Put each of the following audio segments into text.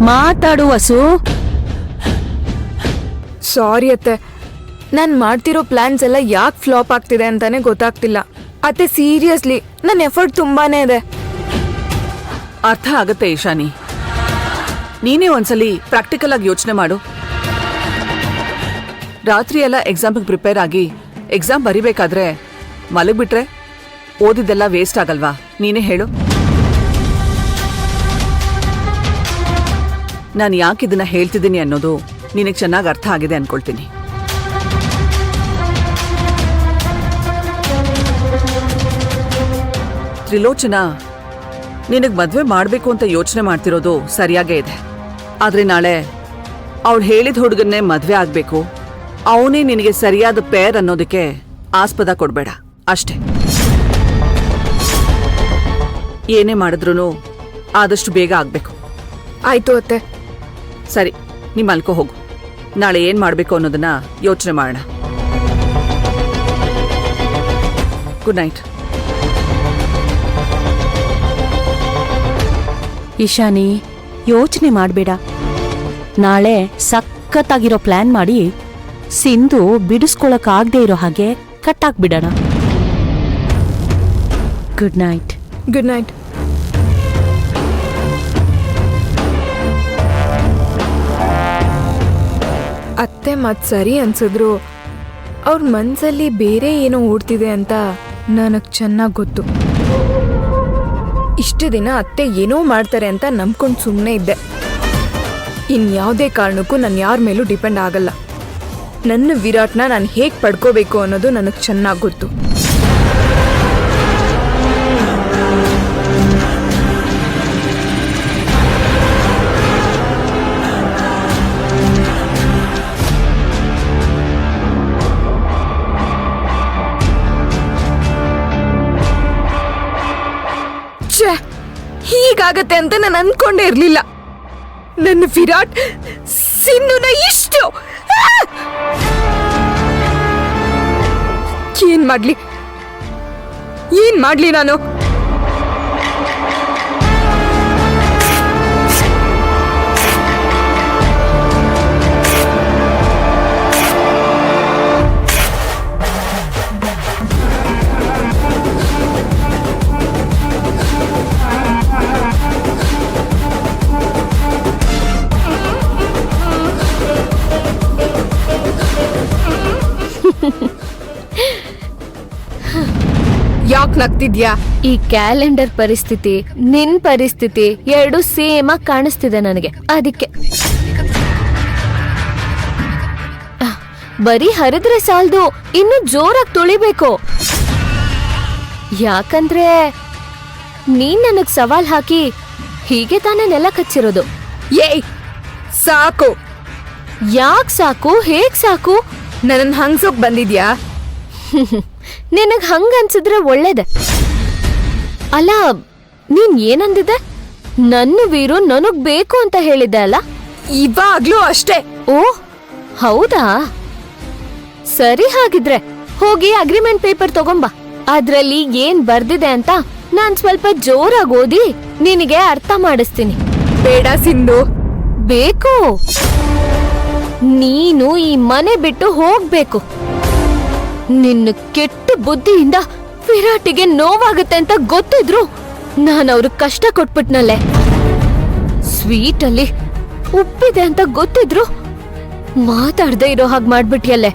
ಮಾತಾಡು ವಸು. ಸಾರಿ ಅತ್ತೆ, ನಾನು ಮಾಡ್ತಿರೋ ಪ್ಲಾನ್ಸ್ ಎಲ್ಲ ಯಾಕೆ ಫ್ಲಾಪ್ ಆಗ್ತಿದೆ ಅಂತಾನೆ ಗೊತ್ತಾಗ್ತಿಲ್ಲ ಅತ್ತೆ. ಸೀರಿಯಸ್ಲಿ ನನ್ನ ಎಫರ್ಟ್ ತುಂಬಾನೇ ಇದೆ. ಅರ್ಥ ಆಗತ್ತೆ ಈಶಾನಿ, ನೀನೇ ಒಂದ್ಸಲಿ ಪ್ರಾಕ್ಟಿಕಲ್ ಆಗಿ ಯೋಚನೆ ಮಾಡು. ರಾತ್ರಿ ಎಲ್ಲ ಎಕ್ಸಾಮ್ಗೆ ಪ್ರಿಪೇರ್ ಆಗಿ ಎಕ್ಸಾಮ್ ಬರಿಬೇಕಾದ್ರೆ ಮಲಗ್ಬಿಟ್ರೆ ಓದಿದ್ದೆಲ್ಲ ವೇಸ್ಟ್ ಆಗಲ್ವಾ? ನೀನೇ ಹೇಳು. ನಾನು ಯಾಕೆ ಇದನ್ನ ಹೇಳ್ತಿದ್ದೀನಿ ಅನ್ನೋದು ನಿನಗೆ ಚೆನ್ನಾಗಿ ಅರ್ಥ ಆಗಿದೆ ಅನ್ಕೊಳ್ತೀನಿ. ತ್ರಿಲೋಚನಾ, ನಿನಗೆ ಮದ್ವೆ ಮಾಡಬೇಕು ಅಂತ ಯೋಚನೆ ಮಾಡ್ತಿರೋದು ಸರಿಯಾಗೇ ಇದೆ. ಆದ್ರೆ ನಾಳೆ ಅವಳು ಹೇಳಿದ ಹುಡುಗನ್ನೇ ಮದ್ವೆ ಆಗ್ಬೇಕು, ಅವನೇ ನಿನಗೆ ಸರಿಯಾದ ಪೇರ್ ಅನ್ನೋದಕ್ಕೆ ಆಸ್ಪದ ಕೊಡ್ಬೇಡ ಅಷ್ಟೇ. ಏನೇ ಮಾಡಿದ್ರೂ ಆದಷ್ಟು ಬೇಗ ಆಗ್ಬೇಕು. ಆಯ್ತು ಅತ್ತೆ. ಸರಿ, ನಿಮ್ಮ ಅಲ್ಕೋ ಹೋಗು. ನಾಳೆ ಏನ್ ಮಾಡ್ಬೇಕು ಅನ್ನೋದನ್ನ ಯೋಚನೆ ಮಾಡೋಣ. Good night. ಈಶಾನಿ, ಯೋಚನೆ ಮಾಡಬೇಡ. ನಾಳೆ ಸಖತ್ತಾಗಿರೋ ಪ್ಲಾನ್ ಮಾಡಿ ಸಿಂಧು ಬಿಡಿಸ್ಕೊಳಕ್ಕಾಗದೇ ಇರೋ ಹಾಗೆ ಕಟ್ಟಾಕ್ಬಿಡೋಣ. Good night. Good night. ಅತ್ತೆ ಮತ್ ಸರಿ ಅನ್ಸಿದ್ರು ಅವ್ರ ಮನ್ಸಲ್ಲಿ ಬೇರೆ ಏನೋ ಓಡ್ತಿದೆ ಅಂತ ನನಗ್ ಚೆನ್ನಾಗ್ ಗೊತ್ತು. ಇಷ್ಟು ದಿನ ಅತ್ತೆ ಏನೋ ಮಾಡ್ತಾರೆ ಅಂತ ನಂಬ್ಕೊಂಡು ಸುಮ್ಮನೆ ಇದ್ದೆ. ಇನ್ಯಾವುದೇ ಕಾರಣಕ್ಕೂ ನಾನು ಯಾರ ಮೇಲೂ ಡಿಪೆಂಡ್ ಆಗಲ್ಲ. ನನ್ನ ವಿರಾಟ್ನ ನಾನು ಹೇಗೆ ಪಡ್ಕೋಬೇಕು ಅನ್ನೋದು ನನಗೆ ಚೆನ್ನಾಗಿ ಗೊತ್ತು. ಹೀಗಾಗತ್ತೆ ಅಂತ ನಾನು ಅನ್ಕೊಂಡೇ ಇರ್ಲಿಲ್ಲ. ನನ್ನ ವಿರಾಟ್ ಸಿಂಧುನ ಇಷ್ಟು ಏನ್ ಮಾಡ್ಲಿ ನಾನು? ಯಾಕೆ ನಗ್ತಿದ್ಯಾ? ಈ ಕ್ಯಾಲೆಂಡರ್ ಪರಿಸ್ಥಿತಿ ನಿನ್ ಪರಿಸ್ಥಿತಿ ಎರಡು ಸೇಮ್ ಆಗಿ ಕಾಣಿಸ್ತಿದೆ ನನಗೆ. ಅದಕ್ಕೆ ಬರೀ ಹರಿದ್ರೆ ಸಾಲದು, ಇನ್ನು ಜೋರಾಗಿ ತುಳಿಬೇಕು. ಯಾಕಂದ್ರೆ ನೀನ್ ನನಗ್ ಸವಾಲ್ ಹಾಕಿ ಹೀಗೆ ತಾನೇ ನೆಲ ಕಚ್ಚಿರೋದು. ಏಯ್ ಸಾಕು. ಯಾಕ್ ಸಾಕು? ಹೇಗ್ ಸಾಕು? ನನ್ನ ಹಂಗ್ಸೋಕ್ ಬಂದಿದ್ಯಾ? ನಿನಗ್ ಹಂಗನ್ಸಿದ್ರೆ ಒಳ್ಳೇದೆ. ಅಲ್ಲ, ನೀನ್ ಏನಂದಿದೆ? ನನ್ನ ವೀರು ನನಗ್ ಬೇಕು ಅಂತ ಹೇಳಿದ್ದೆ ಅಲ್ಲ? ಇವಾಗ್ಲೂ ಅಷ್ಟೇ. ಓ ಹೌದಾ? ಸರಿ, ಹಾಗಿದ್ರೆ ಹೋಗಿ ಅಗ್ರಿಮೆಂಟ್ ಪೇಪರ್ ತಗೊಂಬ. ಅದ್ರಲ್ಲಿ ಏನ್ ಬರ್ದಿದೆ ಅಂತ ನಾನ್ ಸ್ವಲ್ಪ ಜೋರಾಗಿ ಓದಿ ನಿನಗೆ ಅರ್ಥ ಮಾಡಿಸ್ತೀನಿ. ಬೇಡ ಸಿಂಧು. ಬೇಕು. ನೀನು ಈ ಮನೆ ಬಿಟ್ಟು ಹೋಗ್ಬೇಕು. ನಿನ್ನ ಕೆಟ್ಟ ಬುದ್ಧಿಯಿಂದ ವಿರಾಟಿಗೆ ನೋವಾಗುತ್ತೆ ಅಂತ ಗೊತ್ತಿದ್ರು ನಾನು ಅವ್ರಿಗೆ ಕಷ್ಟ ಕೊಟ್ಬಿಟ್ನಲ್ಲೇ. ಸ್ವೀಟ್ ಅಲ್ಲಿ ಉಪ್ಪಿದೆ ಅಂತ ಗೊತ್ತಿದ್ರು ಮಾತಾಡದೆ ಇರೋ ಹಾಗೆ ಮಾಡ್ಬಿಟ್ಯಲ್ಲೇ.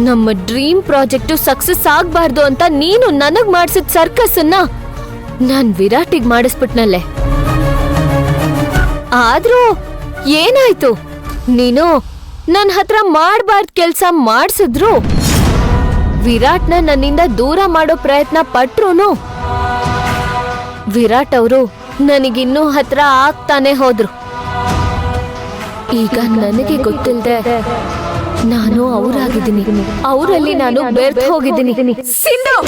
ನಮ್ಮ ಡ್ರೀಮ್ ಪ್ರಾಜೆಕ್ಟ್ ಸಕ್ಸಸ್ ಆಗ್ಬಾರ್ದು ಅಂತ ನೀನು ನನಗ್ ಮಾಡ್ಸಿದ ಸರ್ಕಸ್ ಅನ್ನ ನಾನ್ ವಿರಾಟಿಗ್ ಮಾಡಿಸ್ಬಿಟ್ನಲ್ಲೇ. ಆದ್ರೂ ಏನಾಯ್ತು? ನೀನು ನನ್ ಹತ್ರ ಮಾಡ್ಬಾರ್ದು ಕೆಲ್ಸ ಮಾಡ್ಸಿದ್ರು, ವಿರಾಟ್ನ ನನ್ನಿಂದ ದೂರ ಮಾಡೋ ಪ್ರಯತ್ನ ಪಟ್ರುನು ವಿರಾಟ್ ಅವರು ನನಗಿನ್ನೂ ಹತ್ರ ಆಗ್ತಾನೆ ಹೋದ್ರು. ಈಗ ನನಗೆ ಗೊತ್ತಿಲ್ಲದೆ ನಾನು ಅವರಾಗಿದ್ದೀನಿ, ಅವರಲ್ಲಿ ನಾನು ಬೆರ್ತು ಹೋಗಿದ್ದೀನಿ. ಸಿಂಧು